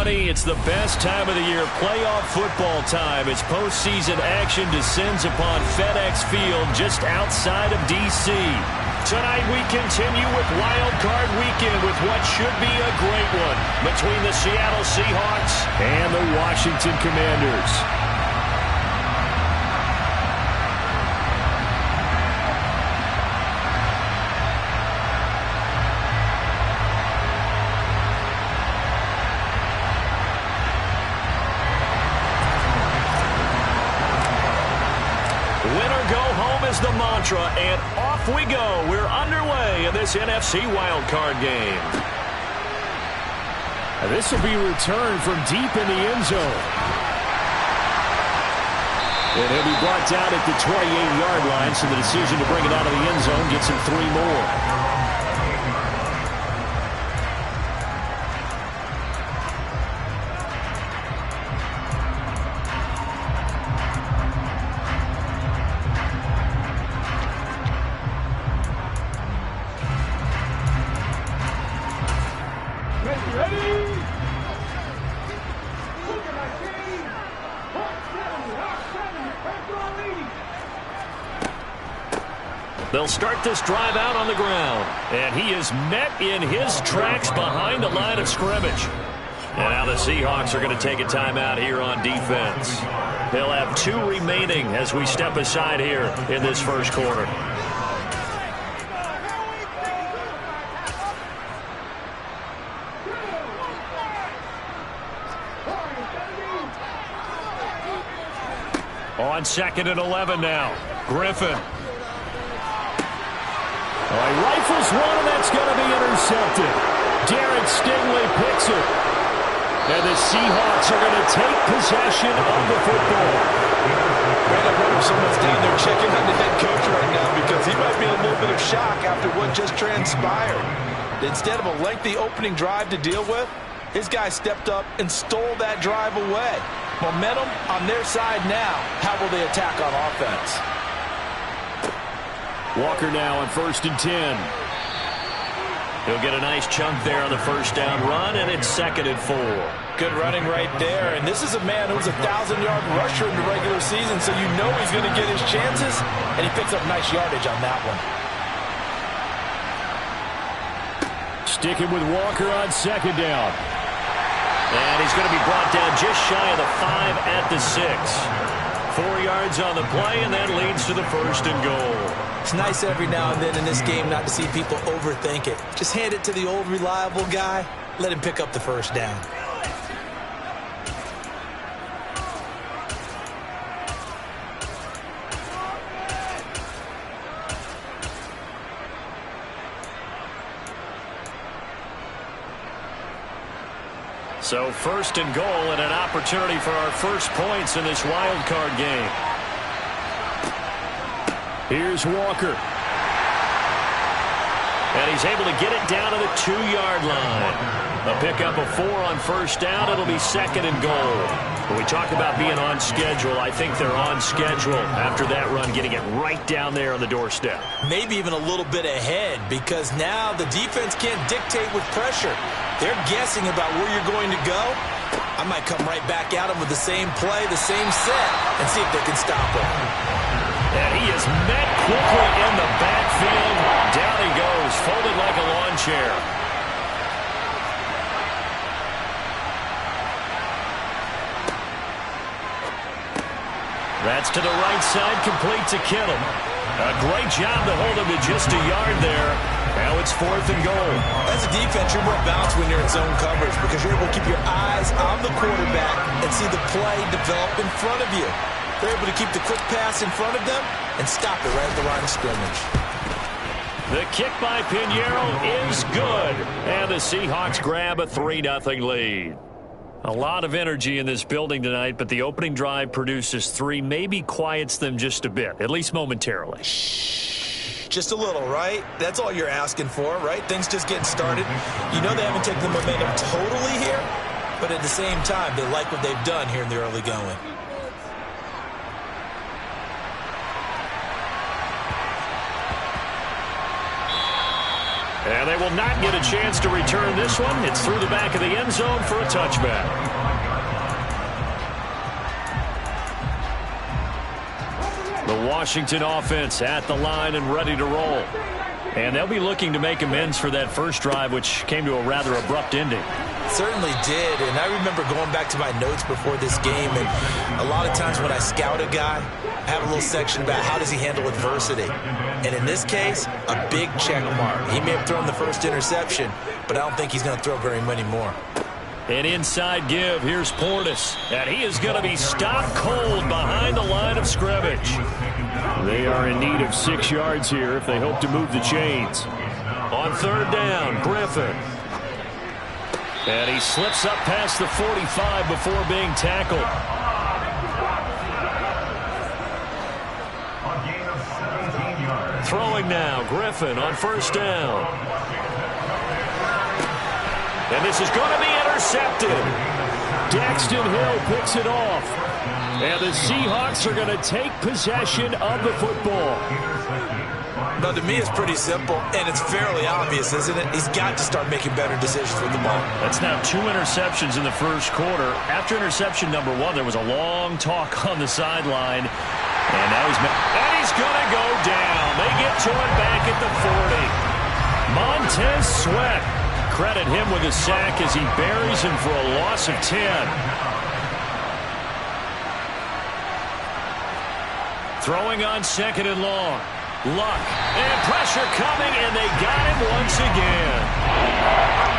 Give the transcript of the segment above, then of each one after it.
everybody. It's the best time of the year, playoff football time, as postseason action descends upon FedEx Field just outside of D.C. Tonight we continue with Wild Card Weekend with what should be a great one between the Seattle Seahawks and the Washington Commanders. Is the mantra, and off we go. We're underway in this NFC wildcard game. And this will be returned from deep in the end zone. And he'll be brought down at the 28-yard line, so the decision to bring it out of the end zone gets him 3 more. They'll start this drive out on the ground. And he is met in his tracks behind the line of scrimmage. And now the Seahawks are going to take a timeout here on defense. They'll have 2 remaining as we step aside here in this first quarter. On 2nd and 11 now. Griffin. He rifles one, and that's going to be intercepted. Derek Stingley picks it. And the Seahawks are going to take possession of the football. Man, I wonder if someone's down there checking on the head coach right now because he might be in a little bit of shock after what just transpired. Instead of a lengthy opening drive to deal with, his guy stepped up and stole that drive away. Momentum on their side now. How will they attack on offense? Walker now on 1st and 10. He'll get a nice chunk there on the first down run, and it's 2nd and 4. Good running right there. And this is a man who's a 1,000-yard rusher in the regular season, so you know he's going to get his chances, and he picks up nice yardage on that one. Sticking with Walker on 2nd down. And he's going to be brought down just shy of the 5 at the 6. 4 yards on the play, and that leads to the 1st and goal. It's nice every now and then in this game not to see people overthink it. Just hand it to the old reliable guy. Let him pick up the first down. So 1st and goal, and an opportunity for our first points in this wild card game. Here's Walker. And he's able to get it down to the 2-yard line. A pickup of 4 on 1st down. It'll be 2nd and goal. When we talk about being on schedule, I think they're on schedule after that run, getting it right down there on the doorstep. Maybe even a little bit ahead, because now the defense can't dictate with pressure. They're guessing about where you're going to go. I might come right back at them with the same play, the same set, and see if they can stop him. And he is met quickly in the backfield. Down he goes, folded like a lawn chair. That's to the right side, complete to Kittle. A great job to hold him to just a yard there. Now it's 4th and goal. As a defense, you're more balanced when you're in zone coverage because you're able to keep your eyes on the quarterback and see the play develop in front of you. They're able to keep the quick pass in front of them and stop it right at the line of scrimmage. The kick by Pinheiro is good. And the Seahawks grab a 3-0 lead. A lot of energy in this building tonight, but the opening drive produces 3, maybe quiets them just a bit, at least momentarily. Just a little, right? That's all you're asking for, right? Things just getting started. You know they haven't taken the momentum totally here, but at the same time, they like what they've done here in the early going. And they They will not get a chance to return this one. It's through the back of the end zone for a touchback. The Washington offense at the line and ready to roll. And they'll be looking to make amends for that first drive, which came to a rather abrupt ending. Certainly did, and I remember going back to my notes before this game, and a lot of times when I scout a guy, I have a little section about how does he handle adversity. And in this case, a big check mark. He may have thrown the first interception, but I don't think he's going to throw very many more. An inside give. Here's Portis. And he is going to be stopped cold behind the line of scrimmage. They are in need of 6 yards here if they hope to move the chains. On third down, Griffin. And he slips up past the 45 before being tackled. Throwing now, Griffin on first down. And this is going to be intercepted. Daxton Hill picks it off. And the Seahawks are going to take possession of the football. Now, to me, it's pretty simple, and it's fairly obvious, isn't it? He's got to start making better decisions with the ball. That's now 2 interceptions in the first quarter. After interception number 1, there was a long talk on the sideline. And now he's going to go down. They get to him back at the 40. Montez Sweat. Credit him with a sack as he buries him for a loss of 10. Throwing on second and long. Luck. And pressure coming, and they got him once again.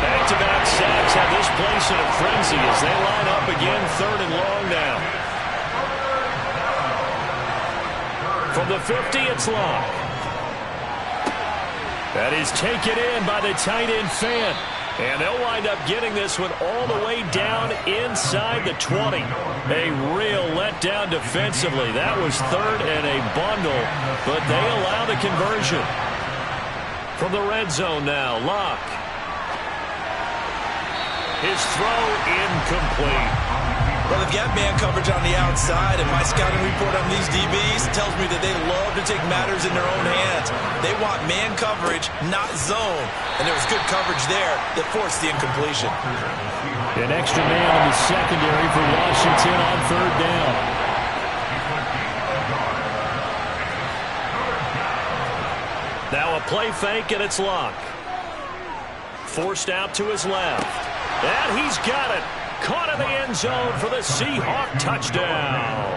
Back-to-back sacks have this place in a frenzy as they line up again third and long now. From the 50, it's Luck. That is taken in by the tight end Fant. And they'll wind up getting this one all the way down inside the 20. A real letdown defensively. That was third and a bundle, but they allow the conversion. From the red zone now, Luck. His throw incomplete. Well, they've got man coverage on the outside, and my scouting report on these DBs tells me that they love to take matters in their own hands. They want man coverage, not zone. And there was good coverage there that forced the incompletion. An extra man in the secondary for Washington on third down. Now a play fake, and it's Luck. Forced out to his left. And he's got it. Caught in the end zone for the Seahawk touchdown.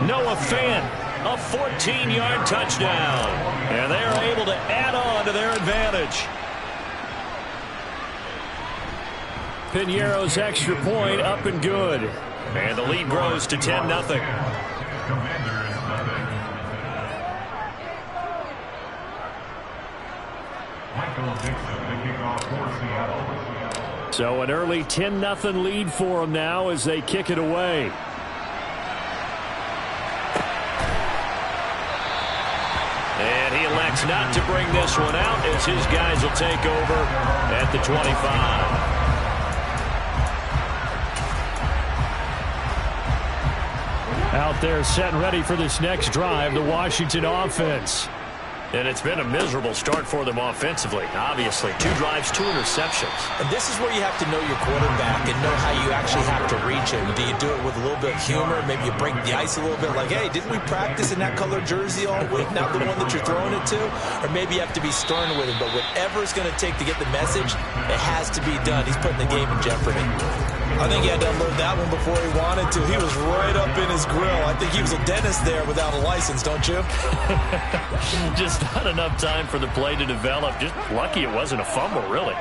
Noah Fant, a 14-yard touchdown. And they're able to add on to their advantage. Piñeiro's extra point up and good. And the lead grows to 10-0. So an early 10-0 lead for them now as they kick it away. And he elects not to bring this one out as his guys will take over at the 25. Out there set and ready for this next drive, the Washington offense. And it's been a miserable start for them offensively, obviously. 2 drives, 2 interceptions. And this is where you have to know your quarterback and know how you actually have to reach him. Do you do it with a little bit of humor? Maybe you break the ice a little bit like, hey, didn't we practice in that color jersey all week, not the one that you're throwing it to? Or maybe you have to be stern with him. But whatever it's going to take to get the message, it has to be done. He's putting the game in jeopardy. I think he had to unload that one before he wanted to. He was right up in his grill. I think he was a dentist there without a license, don't you? Just not enough time for the play to develop. Just lucky it wasn't a fumble, really.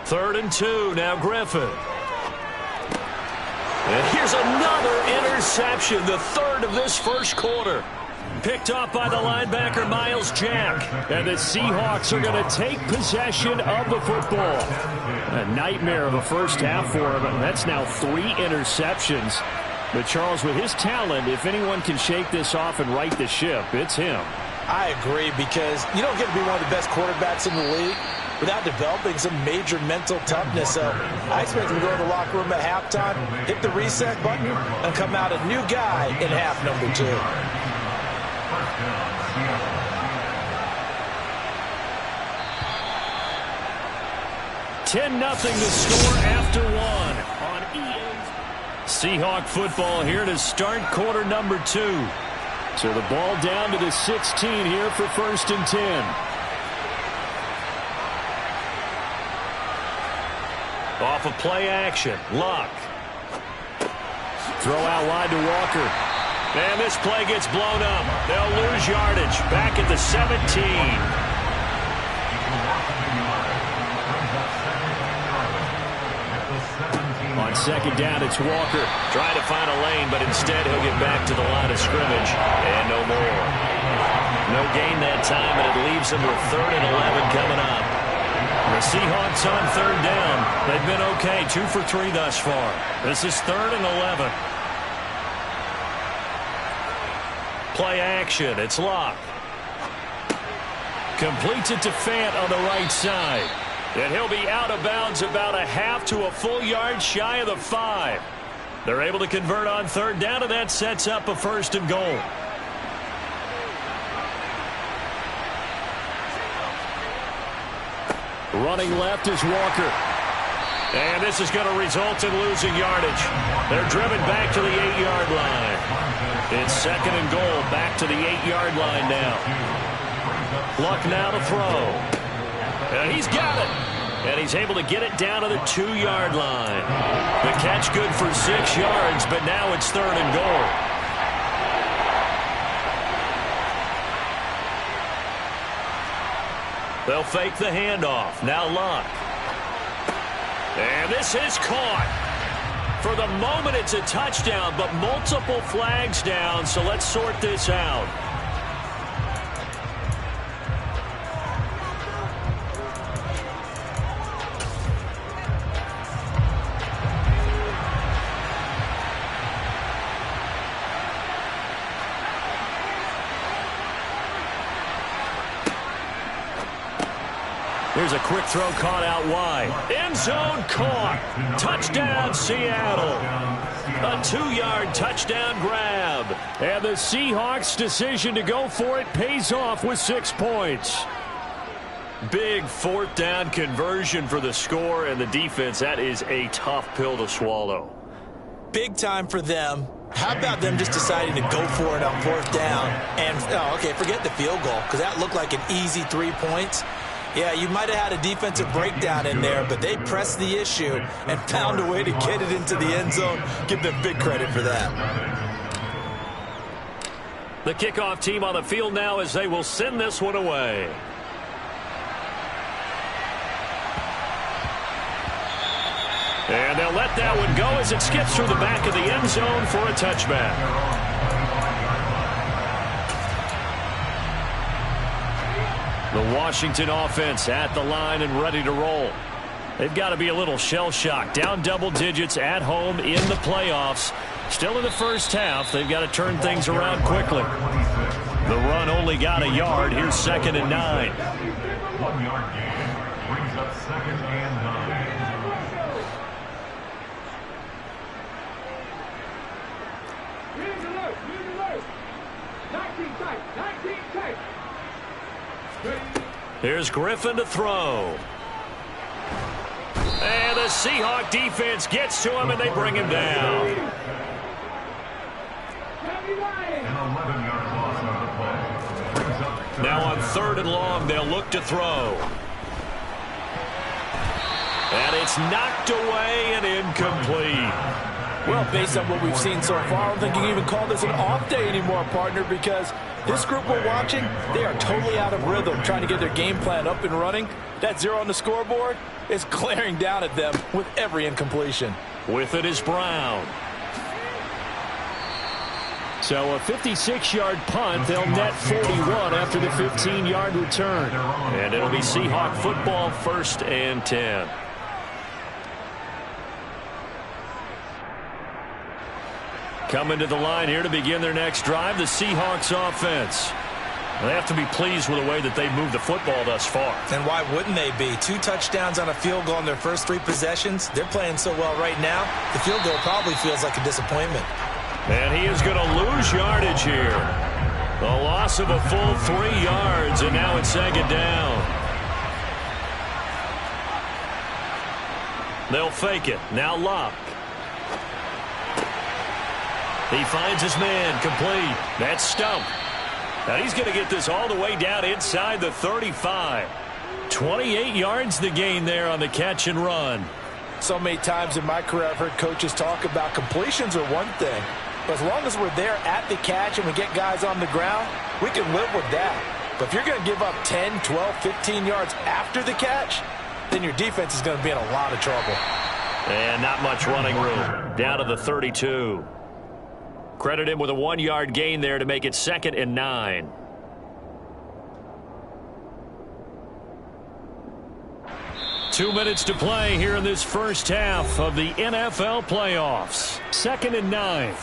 3rd and 2. Now Griffin. And here's another interception, the 3rd of this first quarter. Picked off by the linebacker, Miles Jack. And the Seahawks are going to take possession of the football. A nightmare of a first half for him. That's now 3 interceptions. But Charles, with his talent, if anyone can shake this off and right the ship, it's him. I agree, because you don't get to be one of the best quarterbacks in the league without developing some major mental toughness. So I expect him to go to the locker room at halftime, hit the reset button, and come out a new guy in half number 2. 10-0 the score after one on EA. Seahawk football here to start quarter number 2. So the ball down to the 16 here for 1st and 10. Off of play action, Luck. Throw out wide to Walker. And this play gets blown up. They'll lose yardage back at the 17. On 2nd down, it's Walker. Trying to find a lane, but instead he'll get back to the line of scrimmage. And no more. No gain that time, and it leaves them with 3rd and 11 coming up. The Seahawks on 3rd down. They've been okay, 2 for 3 thus far. This is 3rd and 11. Play action. It's Luck. Completes it to Fant on the right side. And he'll be out of bounds about a half to a full yard shy of the 5. They're able to convert on 3rd down, and that sets up a 1st and goal. Running left is Walker. And this is going to result in losing yardage. They're driven back to the 8-yard line. It's 2nd and goal, back to the 8-yard line now. Luck now to throw. And he's got it. And he's able to get it down to the 2-yard line. The catch good for 6 yards, but now it's 3rd and goal. They'll fake the handoff. Now Luck. And this is caught. For the moment, it's a touchdown, but multiple flags down, so let's sort this out. Here's a quick throw caught out wide. End zone caught. Touchdown, Seattle. A 2-yard touchdown grab. And the Seahawks' decision to go for it pays off with 6 points. Big 4th down conversion for the score, and the defense, that is a tough pill to swallow. Big time for them. How about them just deciding to go for it on 4th down? And, okay, forget the field goal, because that looked like an easy 3 points. Yeah, you might have had a defensive breakdown in there, but they pressed the issue and found a way to get it into the end zone. Give them big credit for that. The kickoff team on the field now as they will send this one away. And they'll let that one go as it skips through the back of the end zone for a touchback. The Washington offense at the line and ready to roll. They've got to be a little shell-shocked. Down double digits at home in the playoffs. Still in the first half. They've got to turn things around quickly. The run only got a yard. Here's 2nd and 9. 1-yard gain brings up 2nd and 9. Here's Griffin to throw. And the Seahawk defense gets to him, and they bring him down. An 11-yard loss on the play. Brings up Now on 3rd and long, they'll look to throw. And it's knocked away and incomplete. Well, based on what we've seen so far, I don't think you can even call this an off day anymore, partner, because this group we're watching, they are totally out of rhythm, trying to get their game plan up and running. That 0 on the scoreboard is glaring down at them with every incompletion. With it is Brown. So a 56-yard punt. They'll net 41 after the 15-yard return. And it'll be Seahawk football, 1st and 10. Coming to the line here to begin their next drive, the Seahawks offense. They have to be pleased with the way that they've moved the football thus far. And why wouldn't they be? 2 touchdowns on a field goal in their first 3 possessions. They're playing so well right now, the field goal probably feels like a disappointment. And he is going to lose yardage here. A loss of a full 3 yards, and now it's 2nd down. They'll fake it. Now Luck. He finds his man, complete. That's Stump. Now he's going to get this all the way down inside the 35. 28 yards the gain there on the catch and run. So many times in my career I've heard coaches talk about completions are one thing. But as long as we're there at the catch and we get guys on the ground, we can live with that. But if you're going to give up 10, 12, 15 yards after the catch, then your defense is going to be in a lot of trouble. And not much running room. Down to the 32. Credit him with a 1-yard gain there to make it 2nd and 9. Two minutes to play here in this first half of the NFL playoffs. 2nd and 9.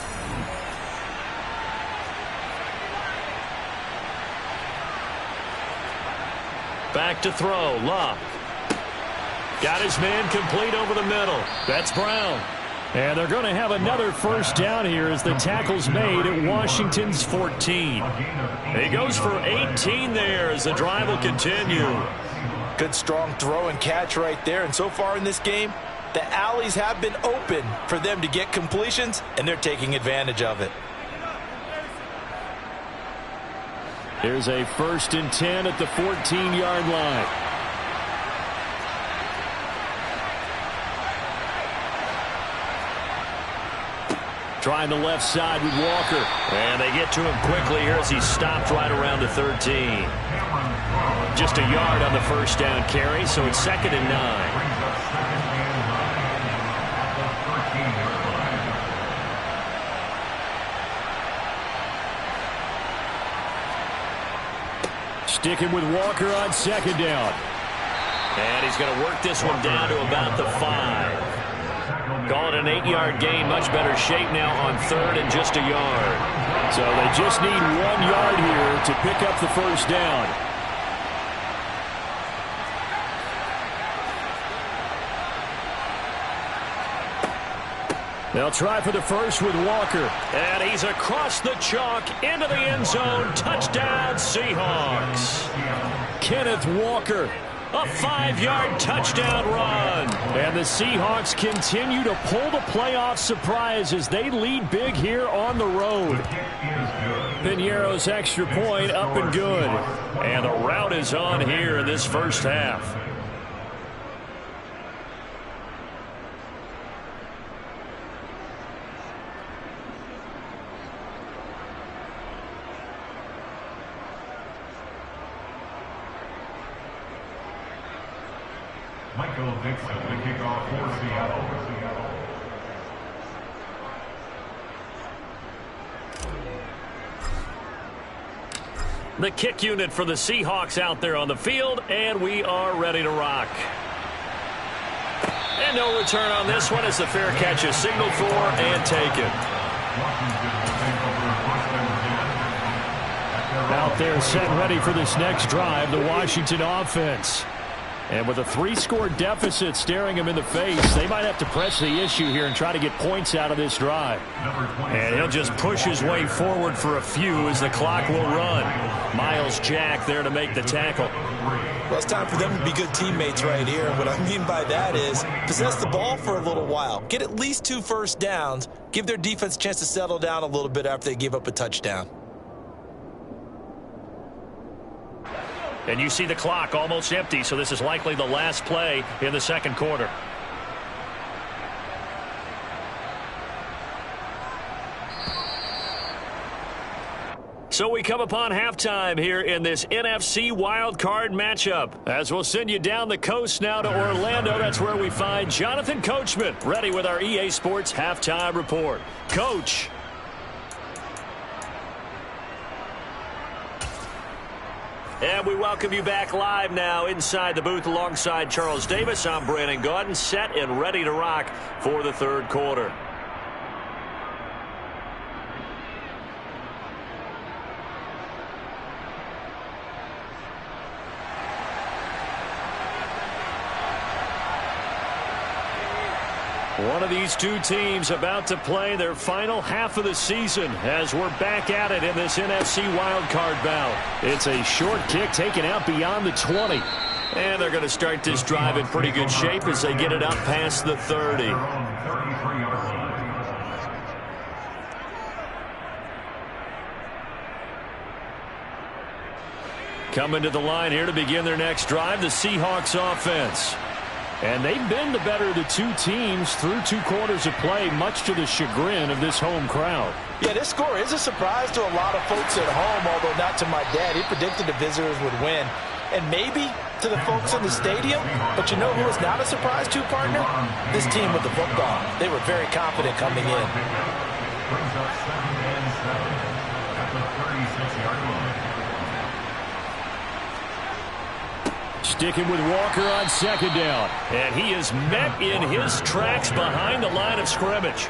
Back to throw. Luck. Got his man complete over the middle. That's Brown. And they're going to have another first down here as the tackle's made at Washington's 14. He goes for 18 there as the drive will continue. Good strong throw and catch right there. And so far in this game, the alleys have been open for them to get completions, and they're taking advantage of it. Here's a 1st and 10 at the 14-yard line. Trying the left side with Walker. And they get to him quickly here as he stopped right around the 13. Just a yard on the first down carry, so it's 2nd and 9. Sticking with Walker on 2nd down. And he's going to work this one down to about the 5. Call it an 8-yard gain. Much better shape now on 3rd and just a yard. So they just need 1 yard here to pick up the first down. They'll try for the first with Walker. And he's across the chalk into the end zone. Touchdown, Seahawks. Kenneth Walker. A 5-yard touchdown run. And the Seahawks continue to pull the playoff surprise as they lead big here on the road. Piñeiro's extra point up and good. And the route is on here in this first half. Michael Dixon, the kickoff for Seattle. The kick unit for the Seahawks out there on the field, and we are ready to rock. And no return on this one as the fair catch is signaled for and taken. Out there set ready for this next drive, the Washington offense. And with a 3-score deficit staring him in the face, they might have to press the issue here and try to get points out of this drive. And he'll just push his way forward for a few as the clock will run. Myles Jack there to make the tackle. Well, it's time for them to be good teammates right here. And what I mean by that is possess the ball for a little while. Get at least 2 first downs. Give their defense a chance to settle down a little bit after they give up a touchdown. And you see the clock almost empty, so this is likely the last play in the second quarter. So we come upon halftime here in this NFC wildcard matchup. As we'll send you down the coast now to Orlando, that's where we find Jonathan Coachman, ready with our EA Sports Halftime Report. Coach. And we welcome you back live now inside the booth alongside Charles Davis. I'm Brandon Gaudin, set and ready to rock for the third quarter. One of these two teams about to play their final half of the season as we're back at it in this NFC wildcard bout. It's a short kick taken out beyond the 20. And they're going to start this drive in pretty good shape as they get it up past the 30. Coming to the line here to begin their next drive, the Seahawks offense. And they've been the better of the two teams through 2 quarters of play, much to the chagrin of this home crowd. Yeah, this score is a surprise to a lot of folks at home, although not to my dad. He predicted the visitors would win. And maybe to the folks in the stadium. But you know who is not a surprise to, partner? This team with the football. They were very confident coming in. Brings up 2nd and 7 at the 36-yard line. Sticking with Walker on 2nd down. And he is met in his tracks behind the line of scrimmage.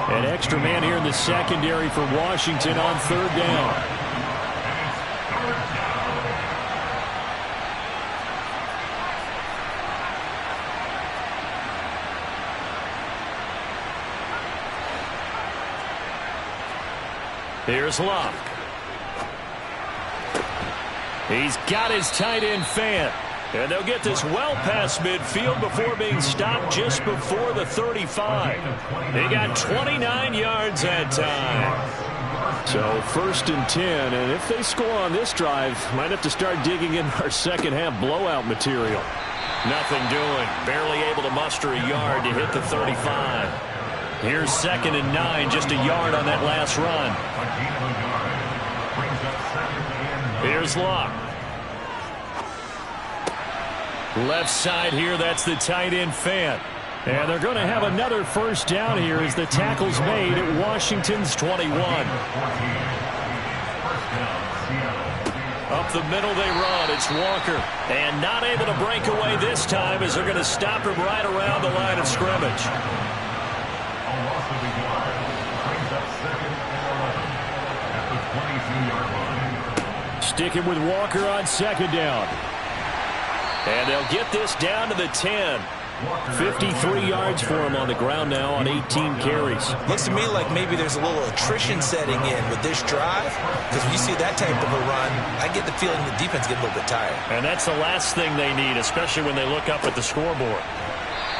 An extra man here in the secondary for Washington on 3rd down. Here's Locke. He's got his tight end Fant. And they'll get this well past midfield before being stopped just before the 35. They got 29 yards that time. So 1st and 10. And if they score on this drive, might have to start digging in our second half blowout material. Nothing doing. Barely able to muster a yard to hit the 35. Here's 2nd and 9, just a yard on that last run. Here's Locke. Left side here, that's the tight end Fant. And they're going to have another 1st down here as the tackle's made at Washington's 21. Up the middle they run. It's Walker. And not able to break away this time as they're going to stop him right around the line of scrimmage. Sticking with Walker on 2nd down. And they'll get this down to the 10. 53 yards for him on the ground now on 18 carries. Looks to me like maybe there's a little attrition setting in with this drive, because when you see that type of a run, I get the feeling the defense get a little bit tired. And that's the last thing they need, especially when they look up at the scoreboard.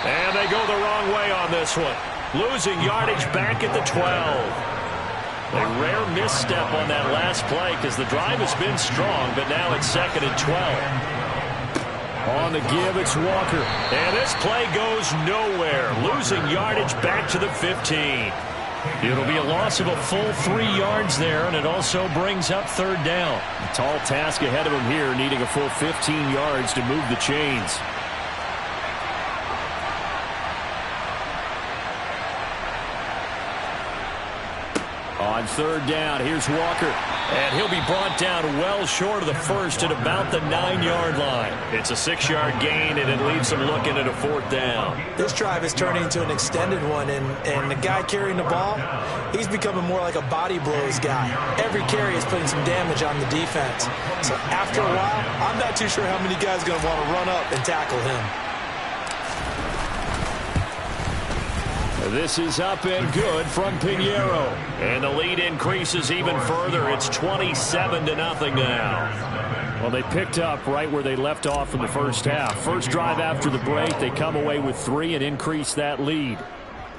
And they go the wrong way on this one. Losing yardage back at the 12. A rare misstep on that last play because the drive has been strong, but now it's 2nd and 12. On the give, it's Walker. And this play goes nowhere. Losing yardage back to the 15. It'll be a loss of a full 3 yards there, and it also brings up 3rd down. A tall task ahead of him here, needing a full 15 yards to move the chains. On 3rd down, here's Walker. And he'll be brought down well short of the 1st at about the 9-yard line. It's a 6-yard gain, and it leaves them looking at a 4th down. This drive is turning into an extended one, and the guy carrying the ball, he's becoming more like a body blows guy. Every carry is putting some damage on the defense. So after a while, I'm not too sure how many guys are going to want to run up and tackle him. This is up and good from Pinheiro. And the lead increases even further. It's 27-0 now. Well, they picked up right where they left off in the first half. First drive after the break, they come away with 3 and increase that lead.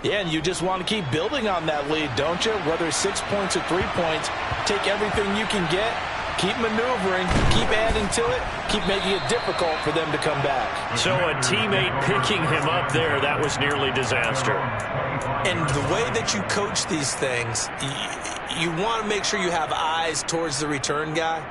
Yeah, and you just want to keep building on that lead, don't you? Whether it's 6 points or 3 points, take everything you can get, keep maneuvering, keep adding to it, keep making it difficult for them to come back. So a teammate picking him up there, that was nearly disaster. And the way that you coach these things, you want to make sure you have eyes towards the return guy,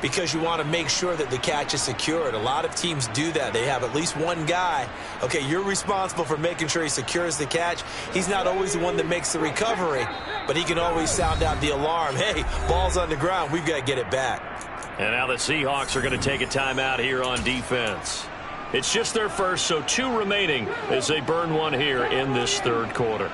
because you want to make sure that the catch is secured. A lot of teams do that. They have at least one guy. Okay, you're responsible for making sure he secures the catch. He's not always the one that makes the recovery, but he can always sound out the alarm. Hey, ball's on the ground. We've got to get it back. And now the Seahawks are going to take a timeout here on defense. It's just their first, so 2 remaining as they burn one here in this 3rd quarter.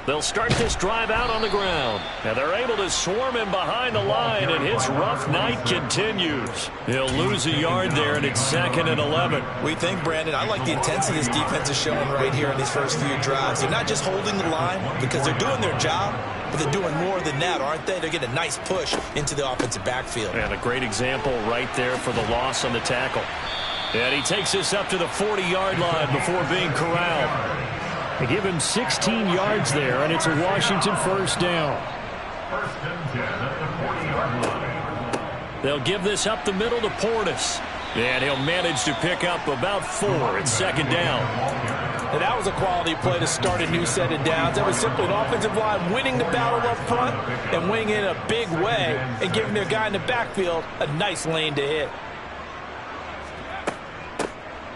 They'll start this drive out on the ground. And they're able to swarm him behind the line, and his rough night continues. He'll lose a yard there, and it's 2nd and 11. We think, Brandon, I like the intensity this defense is showing right here in these first few drives. They're not just holding the line because they're doing their job, but they're doing more than that, aren't they? They're getting a nice push into the offensive backfield. And a great example right there for the loss on the tackle. And he takes this up to the 40-yard line before being corralled. They give him 16 yards there, and it's a Washington first down. First and 10 at the 40-yard line. They'll give this up the middle to Portis. And he'll manage to pick up about 4. It's second down. And that was a quality play to start a new set of downs. That was simply an offensive line winning the battle up front and winning in a big way and giving their guy in the backfield a nice lane to hit.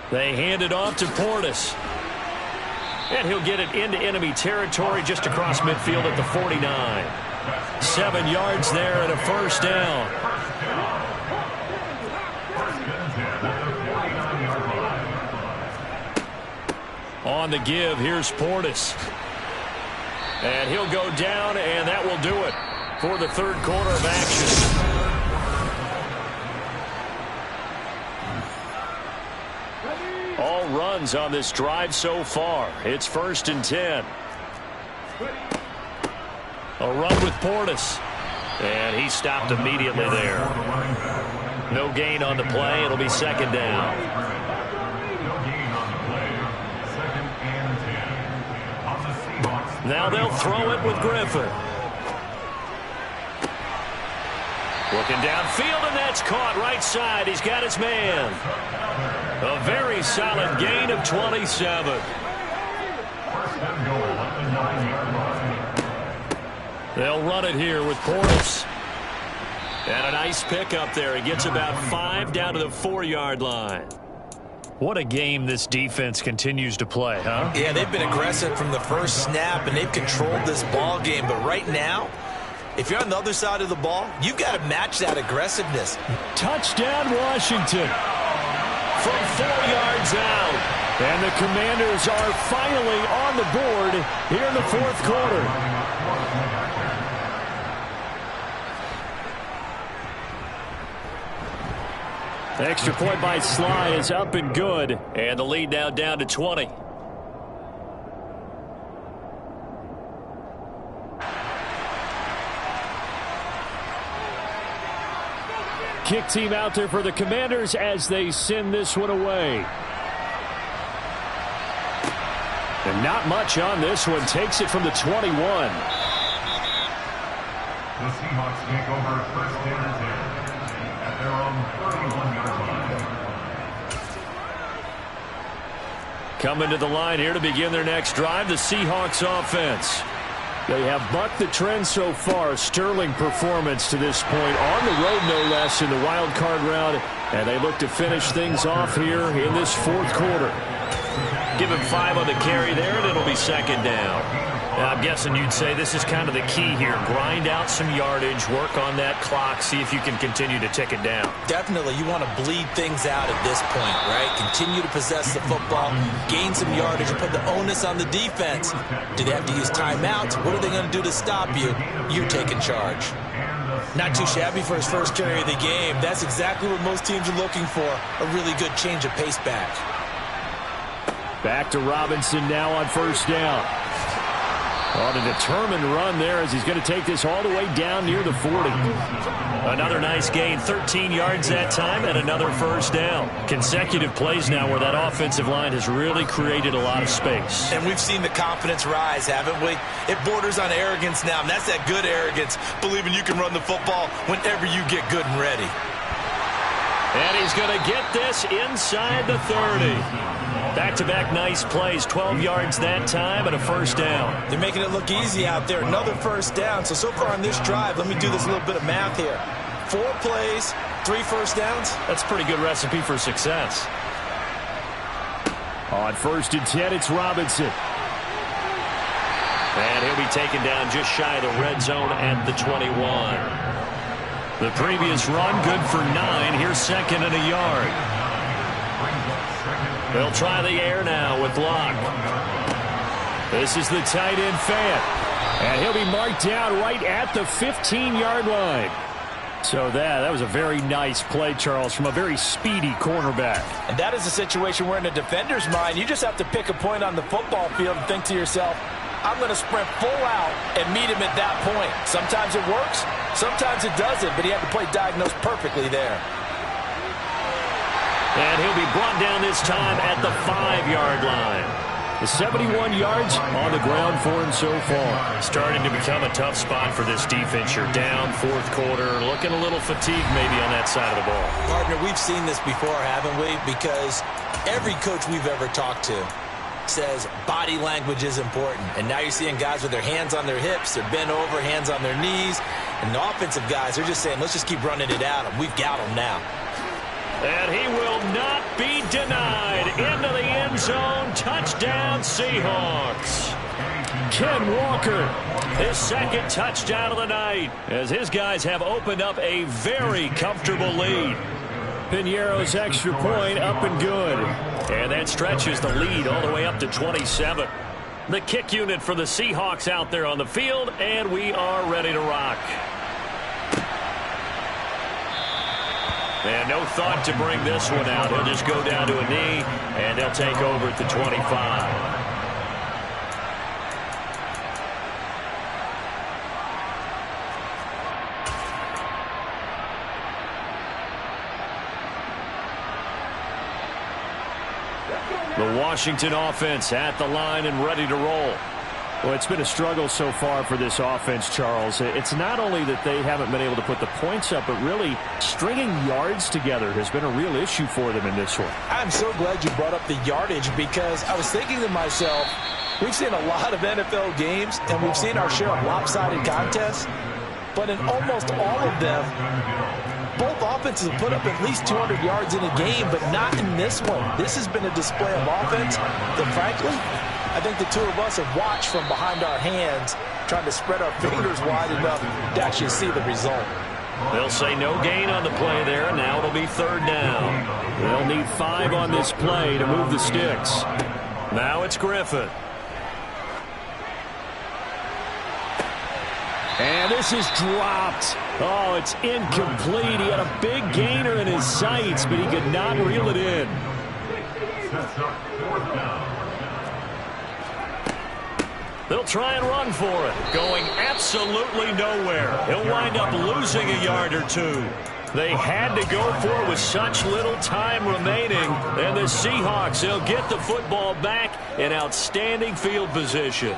They hand it off to Portis. And he'll get it into enemy territory just across midfield at the 49. 7 yards there and a first down. On the give, here's Portis. And he'll go down, and that will do it for the third quarter of action. All runs on this drive so far. It's first and 10. A run with Portis. And he stopped immediately there. No gain on the play. It'll be second down. Now they'll throw it with Griffin. Looking downfield, and that's caught right side. He's got his man. A very solid gain of 27. They'll run it here with Portis. And a nice pickup there. He gets about 5 down to the 4-yard line. What a game this defense continues to play, huh? Yeah, they've been aggressive from the first snap, and they've controlled this ball game. But right now, if you're on the other side of the ball, you've got to match that aggressiveness. Touchdown, Washington. From 4 yards out. And the Commanders are finally on the board here in the fourth quarter. Extra point by Sly is up and good. And the lead now down to 20. Kick team out there for the Commanders as they send this one away. And not much on this one. Takes it from the 21. The Seahawks take over first and 10 at their own 31-yard line. Coming to the line here to begin their next drive, the Seahawks offense. They have bucked the trend so far. Sterling performance to this point. On the road, no less, in the wild card round. And they look to finish things off here in this fourth quarter. Give him 5 on the carry there, and it'll be second down. Now, I'm guessing you'd say this is kind of the key here. Grind out some yardage, work on that clock, see if you can continue to tick it down. Definitely, you want to bleed things out at this point, right? Continue to possess the football, gain some yardage, and put the onus on the defense. Do they have to use timeouts? What are they going to do to stop you? You're taking charge. Not too shabby for his first carry of the game. That's exactly what most teams are looking for, a really good change of pace back. Back to Robinson now on first down. On a determined run there as he's going to take this all the way down near the 40. Another nice gain, 13 yards that time, and another first down. Consecutive plays now where that offensive line has really created a lot of space. And we've seen the confidence rise, haven't we? It borders on arrogance now, and that's that good arrogance, believing you can run the football whenever you get good and ready. And he's going to get this inside the 30. Back-to-back nice plays, 12 yards that time and a first down. They're making it look easy out there. Another first down. So far on this drive, let me do this little bit of math here. 4 plays, 3 first downs. That's a pretty good recipe for success. On first and 10, it's Robinson. And he'll be taken down just shy of the red zone at the 21. The previous run, good for 9. Here's second and a yard. They'll try the air now with Locke. This is the tight end Fant. And he'll be marked down right at the 15-yard line. So that was a very nice play, Charles, from a very speedy cornerback. And that is a situation where in a defender's mind, you just have to pick a point on the football field and think to yourself, I'm going to sprint full out and meet him at that point. Sometimes it works, sometimes it doesn't, but he had to play diagnosed perfectly there. And he'll be brought down this time at the 5-yard line. The 71 yards on the ground for him so far. Starting to become a tough spot for this defense. You're down fourth quarter, looking a little fatigued maybe on that side of the ball. Partner, we've seen this before, haven't we? Because every coach we've ever talked to says body language is important. And now you're seeing guys with their hands on their hips, they're bent over, hands on their knees. And the offensive guys, they're just saying, let's just keep running it at them. We've got them now. And he will not be denied. Into the end zone. Touchdown, Seahawks. Ken Walker, his second touchdown of the night, as his guys have opened up a very comfortable lead. Piñeiro's extra point up and good. And that stretches the lead all the way up to 27. The kick unit for the Seahawks out there on the field, and we are ready to rock. And no thought to bring this one out. He'll just go down to a knee, and they'll take over at the 25. The Washington offense at the line and ready to roll. Well, it's been a struggle so far for this offense, Charles. It's not only that they haven't been able to put the points up, but really stringing yards together has been a real issue for them in this one. I'm so glad you brought up the yardage, because I was thinking to myself, we've seen a lot of NFL games, and we've seen our share of lopsided contests, but in almost all of them, both offenses have put up at least 200 yards in a game, but not in this one. This has been a display of offense that, frankly, I think the two of us have watched from behind our hands, trying to spread our fingers wide enough to actually see the result. They'll say no gain on the play there. Now it'll be third down. They'll need 5 on this play to move the sticks. Now it's Griffin. And this is dropped. Oh, it's incomplete. He had a big gainer in his sights, but he could not reel it in. They'll try and run for it. Going absolutely nowhere. He'll wind up losing a yard or two. They had to go for it with such little time remaining. And the Seahawks, they'll get the football back in outstanding field position.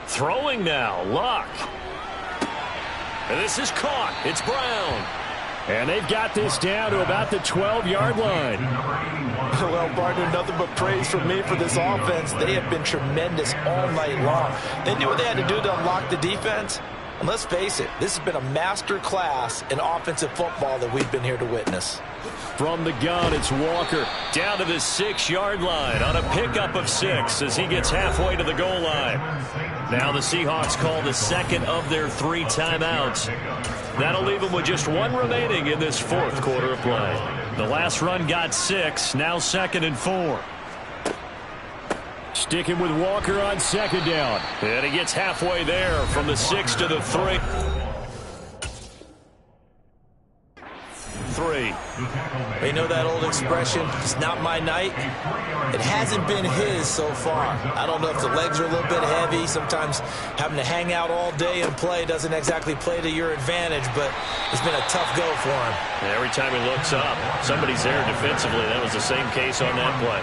Throwing now, Luck. And this is caught. It's Brown. And they've got this down to about the 12-yard line. Well, partner, nothing but praise from me for this offense. They have been tremendous all night long. They knew what they had to do to unlock the defense. And let's face it, this has been a master class in offensive football that we've been here to witness. From the gun, it's Walker down to the 6-yard line on a pickup of 6 as he gets halfway to the goal line. Now the Seahawks call the second of their 3 timeouts. That'll leave them with just 1 remaining in this fourth quarter of play. The last run got 6, now 2nd and 4. Sticking with Walker on second down. And he gets halfway there from the 6 to the 3. 3. You know that old expression, it's not my night? It hasn't been his so far. I don't know if the legs are a little bit heavy. Sometimes having to hang out all day and play doesn't exactly play to your advantage, but it's been a tough go for him. Every time he looks up, somebody's there defensively. That was the same case on that play.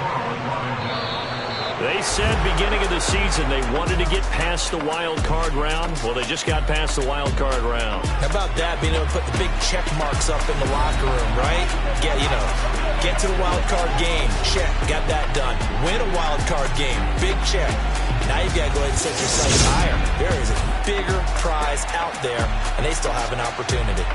They said beginning of the season they wanted to get past the wild card round. Well, they just got past the wild card round. How about that, being able to put the big check marks up in the locker room, right? Get to the wild card game. Check. Got that done. Win a wild card game. Big check. Now you've got to go ahead and set your sights higher. There is a bigger prize out there, and they still have an opportunity.